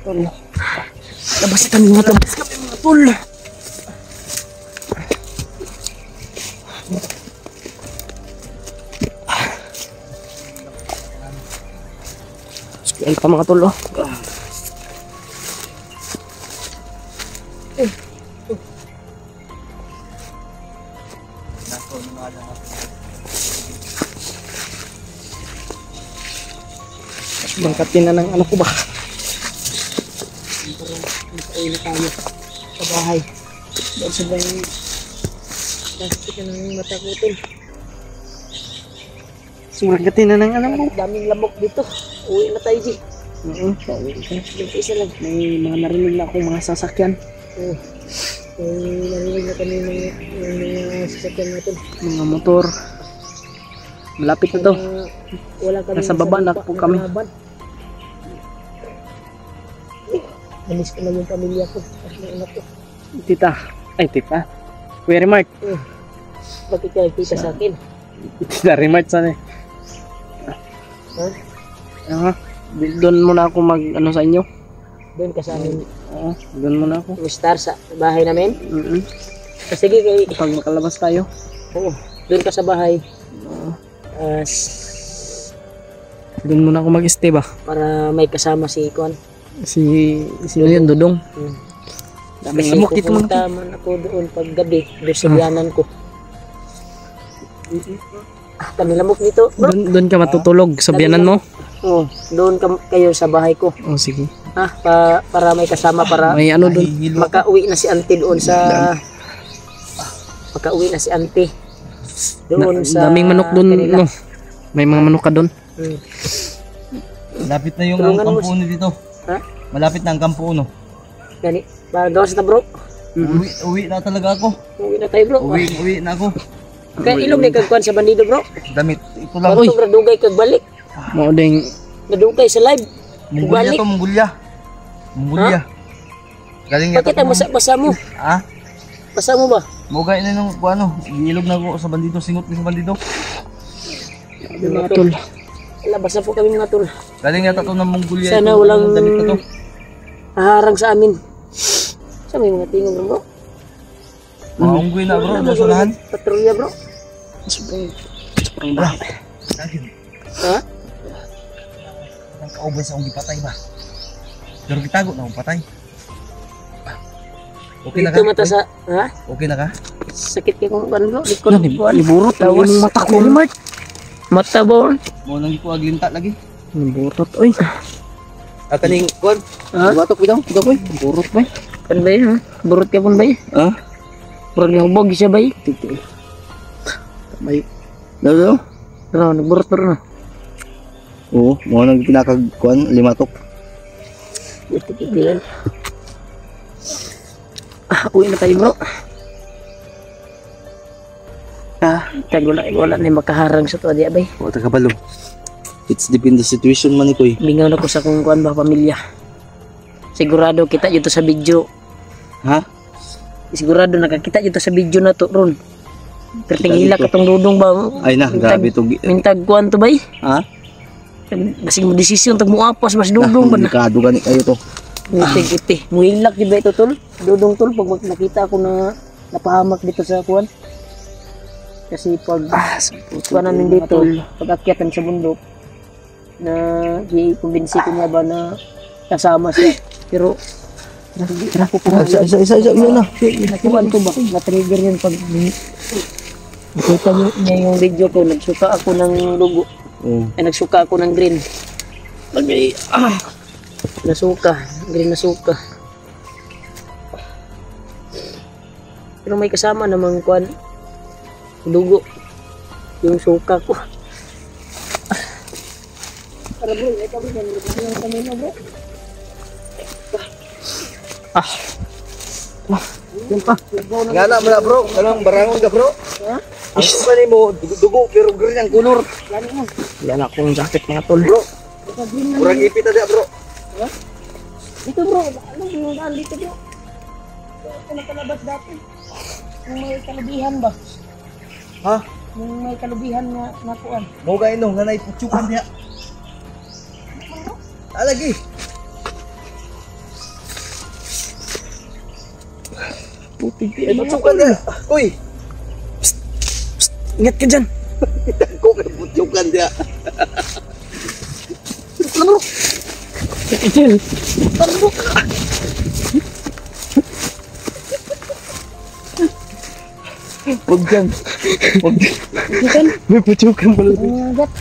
Tol. Labas kami mga tol. Labas kami mga tol. Sekali pa mga tol oh. Bangkatin na ng anak ko ba? Nakauwi na tayo sa bahay. Dahil sobrang plastic na ng mata ko tol. Bangkatin na ng anak mo. Daming lamok dito. Uwi na tayo G. Pauwi ka na. Isa lang. May mga narinig na akong mga sasakyan. Narinig na kami ng mga sasakyan natin. Mga motor. Malapit na to. Nasa baba na po kami. Alis ko na yung pamilya ko at yung anak ko. Tita. Ay tita. Kuya Remart. Bakit kaya tita sa akin? Tita Remart sana eh. Ha? Doon muna ako mag ano sa inyo. Doon ka sa amin. Oo. Doon muna ako. Star sa bahay namin? Sige kay pag makalabas tayo. Oo. Doon ka sa bahay. Doon muna ako mag-stay ba? Para may kasama si Kon. Sino yun? Dudong? Daming lamok dito mga man ako doon pag gabi. Doon sa biyanan ko. Kami lamok dito. Doon ka matutulog sa biyanan mo? Oo. Doon kayo sa bahay ko. Oh, sige. Para may kasama para may ano doon. Makauwi na si auntie doon sa... Makauwi na si auntie. Doon sa... Daming manok doon. No? May mga manok ka doon. Malapit na yung kampo uno dito. Ha? Malapit na ang kampo uno. Gani, gawas na bro. Uwi na talaga ako. Uwi na tayo bro. Uwi na ako. Kaya ilog na kagkuhan sa bandido bro. Damit, ito lang. Kung radugay kagbalik. Mauding nadugay sa live. Mungulya to, Mungulya. Galing nga. Bakit ang basa mo? Ha? Basa mo ba? Mugay na nung ano, ilog na ako sa bandido, singot na sa bandido. Mga tol. Labas na po kami mga tol. Galing yata to ng Mongolya. Sana walang damit na to. Haharang sa amin. Sa may mga tingog bro. Mga unggoy na bro, nasa lahan. Patrolya bro. Sobrang bahay. Ha? Ang kaubay sa unggi patay ba? Pero kitago na akong patay. Okay na ka? Dito mata sa... Ha? Okay na ka? Sakit kayo kung ano bro. Liburot. Tawas yung mata ko. Mata ba? Mo nang ko aglinta lagi. Liburot. Uy. Kaning kuan. Batok bitaw, koy. Burot ba? Kan ba ha? Burot ka pun ba? Ha? Burot yang bog siya ba? Titi. May. Daw. Nagburot na. Oo, mo nang pinakag kuan limatok. Titi yan. Uwi na tayo bro. Wala na makaharang sa tuwa di abay. O ta kabalo. It's depend the situation man ikoy. Bingaw na ko sa kung kuan ba pamilya. Sigurado kita dito sa video. Ha? Sigurado nakakita dito sa video na to ron. Pertingila ka tong dudong ba? Ay na, grabe to. Mintag kuan to bay? Ha? Basig mo desisyon tag muapas mas dudong ba na? Delikado gani kayo to. Iti. Muhilak di ba ito tol? Dudong tol pag nakita ko na napahamak dito sa kuan. Kasi pag kuan namin dito, pag akyatan sa bundok na i-convince ko niya ba na kasama siya. Pero isa yun na. nakuhaan ko ba? Na-trigger yun pag nakita niya yung video ko, nagsuka ako ng dugo. Ay nagsuka ako ng green. Nasuka, green na suka. Pero may kasama namang kuan dugo yung suka ko. Para bro, ikaw ba yung kamino bro? Yan pa. Nga na mula bro, anong barangon ka bro? Ha? Ang pa mo, dugo pero green ang color. Yan akong jacket mga tol. Bro, kurang ipit na bro. Ha? Dito bro, anong binungaan dito bro? Ito nakalabas dati. Kung may kalubihan ba? Ha? Kung may kalubihan nga nakuan. Mo ga ino nga nay putsukan diha. Alagi. putik. May butsukan na. Uy! Ingat ka dyan. Ko may butsukan dia. Ano? Ijel. Ano? Huwag dyan. Huwag dyan. May butsukan pala. Ingat.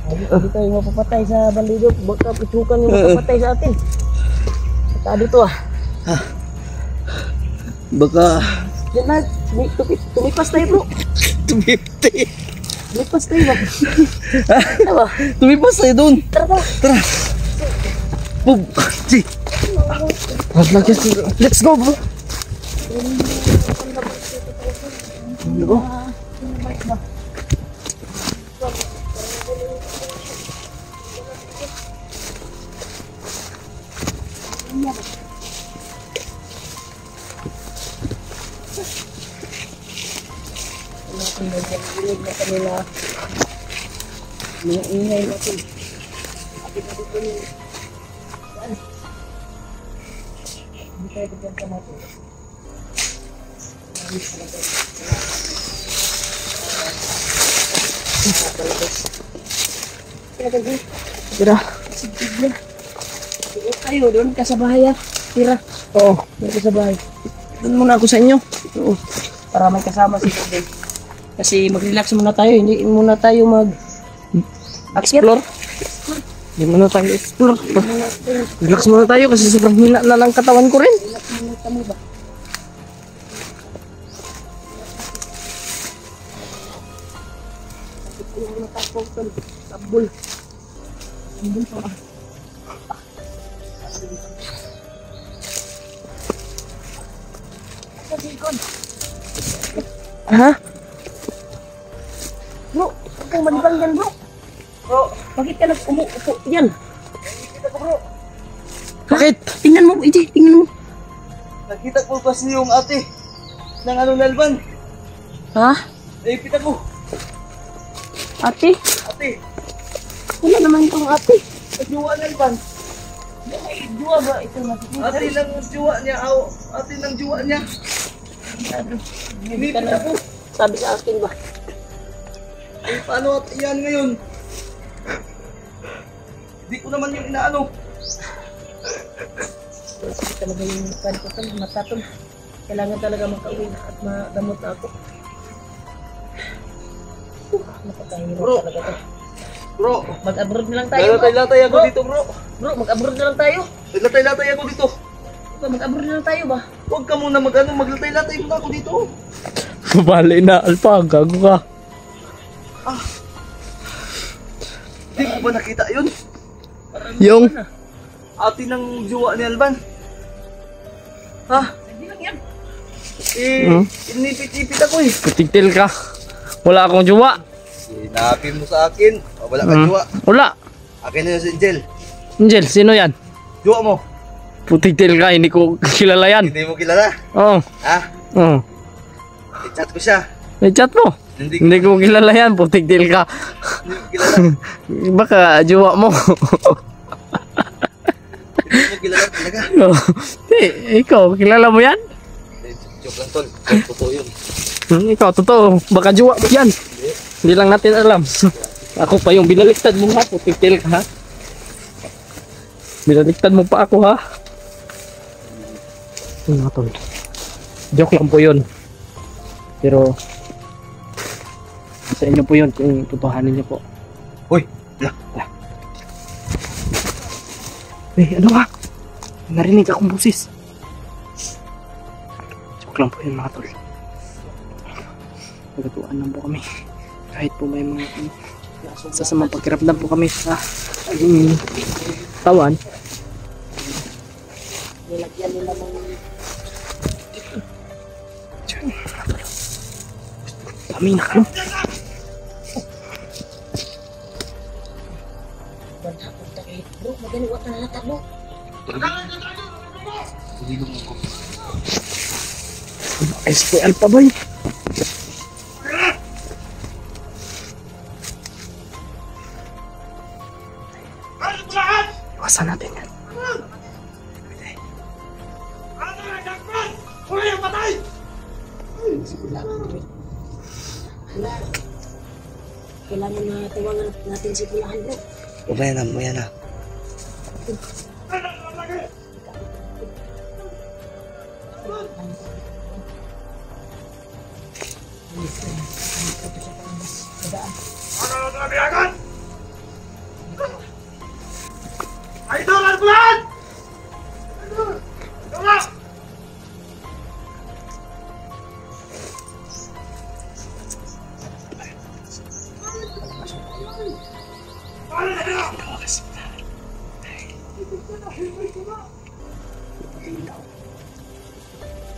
Hindi tayo mapapatay sa bandido. Baka butsukan yung mapapatay sa atin. Saka dito ah. Baka Yan na, tumipas tayo bro. tumipti. Tumipas tayo ba? Ano ba? Tumipas tayo doon. Tara. Boom. Si. Let's go bro. Go. Nagdinig na kanila mga ingay natin. Kapit na dito yung saan? Hindi tayo bigyan ka natin. Tira. Tayo, doon ka sa bahay ah. Tira. Oo, doon ka sa bahay. Doon muna ako sa inyo. Oo. Para may kasama si Tubig. Kasi mag-relax muna tayo, hindi muna tayo mag-explore. Hindi muna tayo explore. Relax muna tayo kasi sobrang hina na ng katawan ko rin. Relax muna kami ba? Sabul. Sabul pa. Ha? Bro, huwag kang malibang yan bro. Bro, bakit ka nag-umuupo yan? Nakikita ko bro. Bakit? Tingnan mo, Iji, tingnan mo. Nakita ko kasi yung ate ng Nalban. Ha? Nakikita ko. Ate? Ate. Wala naman itong ate. Jowa Nalban. Dua ba ito nakikita? Ate lang ang jowa niya. Ate ng jowa niya. Nakikita ko. Sabi sa akin ba? Eh, paano at iyan ngayon? Hindi ko naman yung inaano. Kasi talaga yung kan ko tol, matatol. Kailangan talaga makauwi na at madamot na ako. Napakahirap Bro. talaga to. Bro, Mag-abroad na lang tayo. latay-latay ako Bro. dito bro. Bro, mag-abroad na lang tayo. Latay-latay ako dito. Diba, mag-abroad na lang tayo ba? Huwag ka muna maglatay-latay muna ako dito. Bali na, Alpa. Gago ka. Hindi mo ba nakita yun? Yung? Ate ng jowa ni Alban. Ha? Hindi lang yan. Inipit-ipit ako eh. Putigtil ka. Wala akong jowa. Sinabi mo sa akin, wala kang jowa. Wala. Akin na yun si Angel. Angel, sino yan? Jowa mo. Putigtil ka, hindi ko kilala yan. Hindi mo kilala. Oo. Ha? Oo. I-chat ko siya. May chat mo. Hindi Hindi ko kilala yan, putigtil ka. Hindi mo kilala. Baka jowa mo. Hindi mo kilala talaga. Ikaw, kilala mo yan? Joke lang tol. Totoo yun. Ikaw, totoo. Baka jowa mo yan. Hindi lang natin alam. Ako pa yung binaliktad mo ha, putigtil ka ha. Binaliktad mo pa ako ha. Ano tol? Joke lang po yun. Pero sa inyo po yun kung tutuhanin niyo po. Hoy! Ano ba? Narinig akong busis. Joke lang po yun mga tol. Nagatuan lang po kami. Kahit po may mga sasamang pagkiramdam po kami sa tawan. Nilagyan nila ng Kami na ano? banhapon tayo. Bro, magani wata na natalo. SPL pa ba yun? Iwasan natin yan. Kailangan na tawagan natin si Kulahan bro. Mamaya na.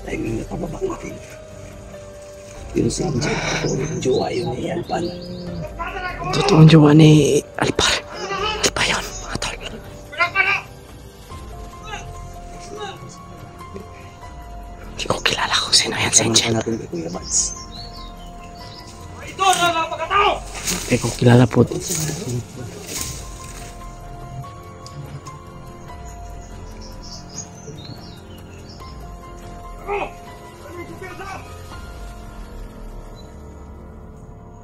Timing na pababa natin. Yun si Inji. Jowa yun ni Alpan. Totoong jowa ni Alpar. Di ba yun, mga tol? Hindi ko kilala kung sino yan si Angel. Natin kay Kuya Mads. Hindi ko kilala po.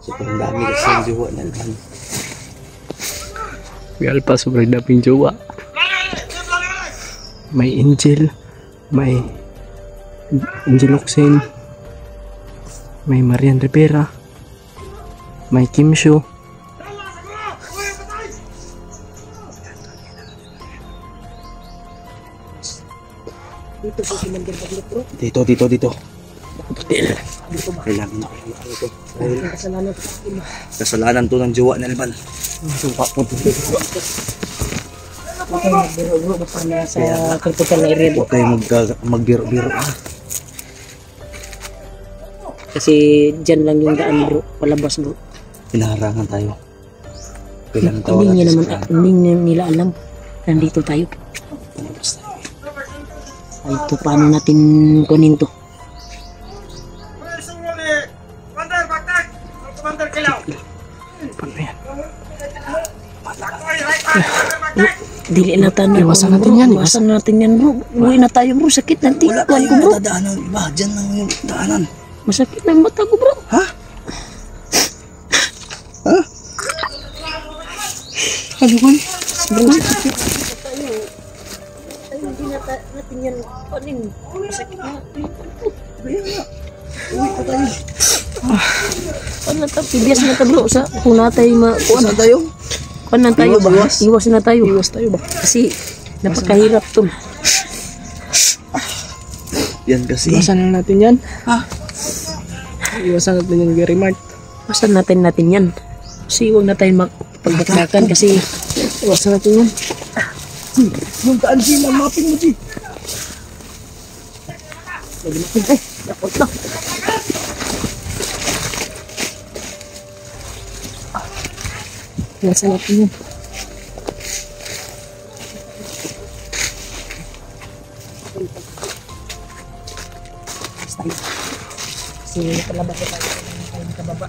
Sobrang dami kasi ang jowa na Alpan. May Alpar, sobrang daming jowa. May Angel. May Angel Oxen. May Marian Rivera. May Kim Shu. Dito po si Commander Baglit bro. Dito. Butil. Dito ba? Kailangan na ano to. Dahil Ang kasalanan ko sa akin. kasalanan to ng jowa na Alpan. Sumpah po. Okay, magbiro bro. Baka na sa critical na area bro. Huwag kayo magbiro-biro. Kasi dyan lang yung daan bro. Palabas bro. Hinaharangan tayo. Kailangan Hindi tawagan niya natin naman, sila. hindi nila alam. Nandito tayo. Palabas tayo. Ay, ito, paano natin kunin to? Paano yan? Dili na tayo. Iwasan natin yan, Iwasan natin yan bro. Uwi na tayo bro. Sakit ng Wala tingkan ko tayong bro. matadaanan ng iba. Diyan lang yung daanan. Masakit na yung mata ko bro. Ha? Ha? Ano ba? Bro, sakit. Hindi natin yan panin. Masakit na. Uwi pa tayo. Paano na tayo? Bibias na tayo bro. Kung na tayo Saan tayo? paano na tayo ba? Iwas. Iwas na tayo. Iwas tayo ba? Kasi napakahirap to. Yan kasi. Iwasan na natin yan. Ha? Iwasan natin yan, very much. Iwasan natin yan. Kasi huwag na tayo magpagbakbakan kasi Iwasan natin yan. Yung daan din. Mapin mo din. dapat na. Iwasan natin yan. Kasi napalabas na tayo makababa.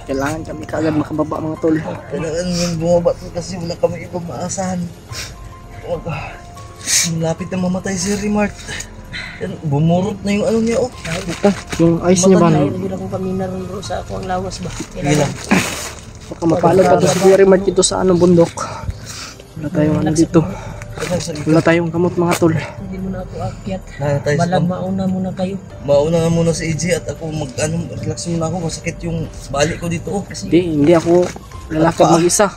Kailangan kami kaagad makababa mga tol. Kailangan yung bumaba to kasi wala kami ibang maasahan. Malapit na mamatay si Remart. Yan, bumurot na yung ano niya, oh. Ito, yung ice niya ba? Dahil hindi na kong kami naroon bro sa ako ang lawas ba? Sige lang. Baka mapalo pa to si very much dito sa anong bundok. Wala tayong ano dito. Wala tayong kamot mga tol. Hindi mo na ako akyat. Nana tayo sa Balag mauna muna kayo. mauna nga muna si AJ at ako relax muna ako. Masakit yung balik ko dito, oh. Kasi Hindi ako lalakad mag-isa.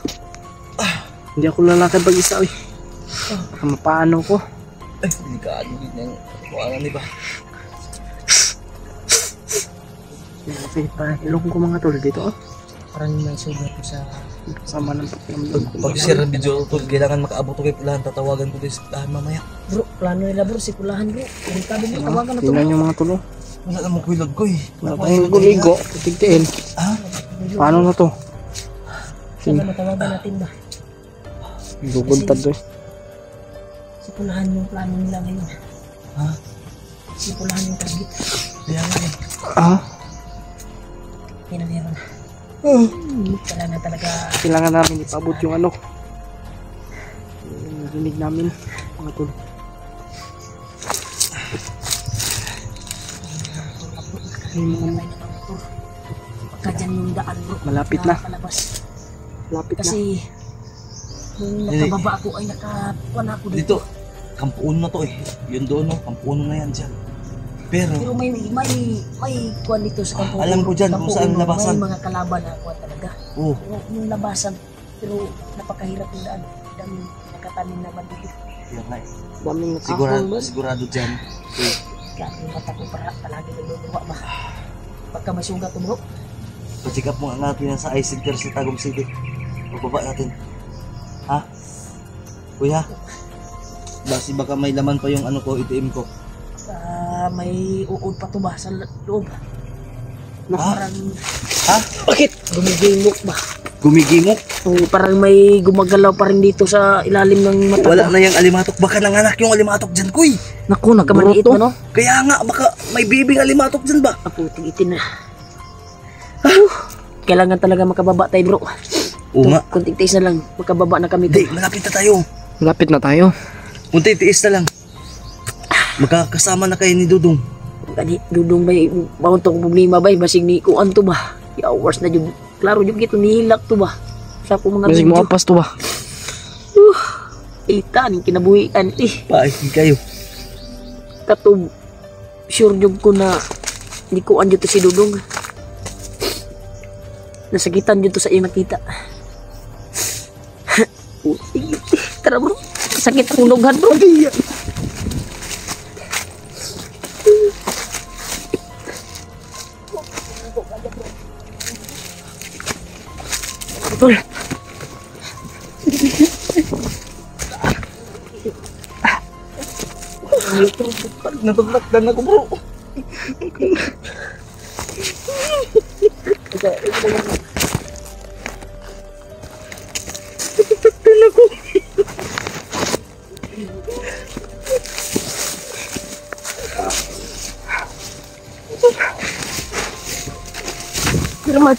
Hindi ako lalakad mag-isa, oy. Baka mapaano ko. Ay, delikado din yung kuwangan, di ba? Okay, ilong ko mga tol dito, oh. parang may sobra ko sa Sama ng pakiramdam ko. Pag share ng video to, kailangan makaabot ko kay Pulahan. Tatawagan ko din si Pulahan mamaya. bro. Plano nila bro si Kulahan bro. Delikado bro. Tawagan na to. Tingnan yung mga tulo. Wala namang kuilog ko, eh. Wala tayong guligo. Tigtiin. Ha? Paano na to? Sana matawagan natin ba? Bubuntad doon. Si Kulahan yung plano nila ngayon. Ha? Si Kulahan yung target. Kaya nga, eh. Ah? Pinanira na. Kailangan talaga. Kailangan namin ipabot yung ano. Yung rinig namin. Mga tol. May motor. Pagka dyan yung daan bro. Malapit na. Palabas. Lapit na. Kasi nung nakababa ako ay nakakuha na ako Dito, kampuon na to eh. Yun doon no, kampuon na yan dyan. Pero, Pero may kuwan dito sa kampo. alam ko dyan kung saan labasan. May mga kalaban na kuwan talaga. oh, Yung labasan, pero napakahirap yung daan. Daming nakatanim na bandito. yan na eh. Daming Sigurado dyan. Eh, Kaya yung mata ko palagi naluluwa ba. Pagka may sugat bro. pa-check up mo nga natin yan sa eye center sa Tagum City. Pagbaba natin. Ha? Kuya? Baka may laman pa yung ano ko, ATM ko. May uod pa to ba sa loob. Ha? Parang Ha? Bakit? gumigimok ba. Gumigimok? Parang may gumagalaw pa rin dito sa ilalim ng mata. Wala na yung alimatok. Baka nanganak yung alimatok dyan, kuy. Naku, Kamaliit nagburoto. mo no? Kaya nga, baka may bibing alimatok dyan ba? Aputing itin na. Kailangan talaga makababa tayo bro. Oo nga. Kunting tiis na lang, makababa na kami Hindi, doon. malapit na tayo. Lapit na tayo. Kunti tiis na lang. Magkakasama na kayo ni Dudong. Kani, dudong bay, bawang tong problema bay, basig ni kuan to ba? Hours na jud. Klaro jud gito nihilak to ba? Sa po mga Masig video. mo apas to ba? Itan, kinabuhian. Paikig kayo. Katub, sure jud ko na hindi kuan jud to si Dudong. Nasakitan jud to sa iyang nakita. Tara bro, sakit akong lughan bro. Tol. Natulakdan ako bro. Salamat.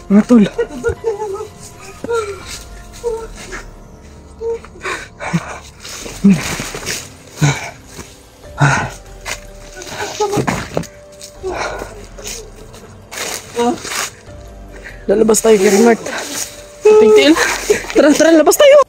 Mga tol. Lalabas tayo kay Renard. Tingtil. Tara, labas tayo.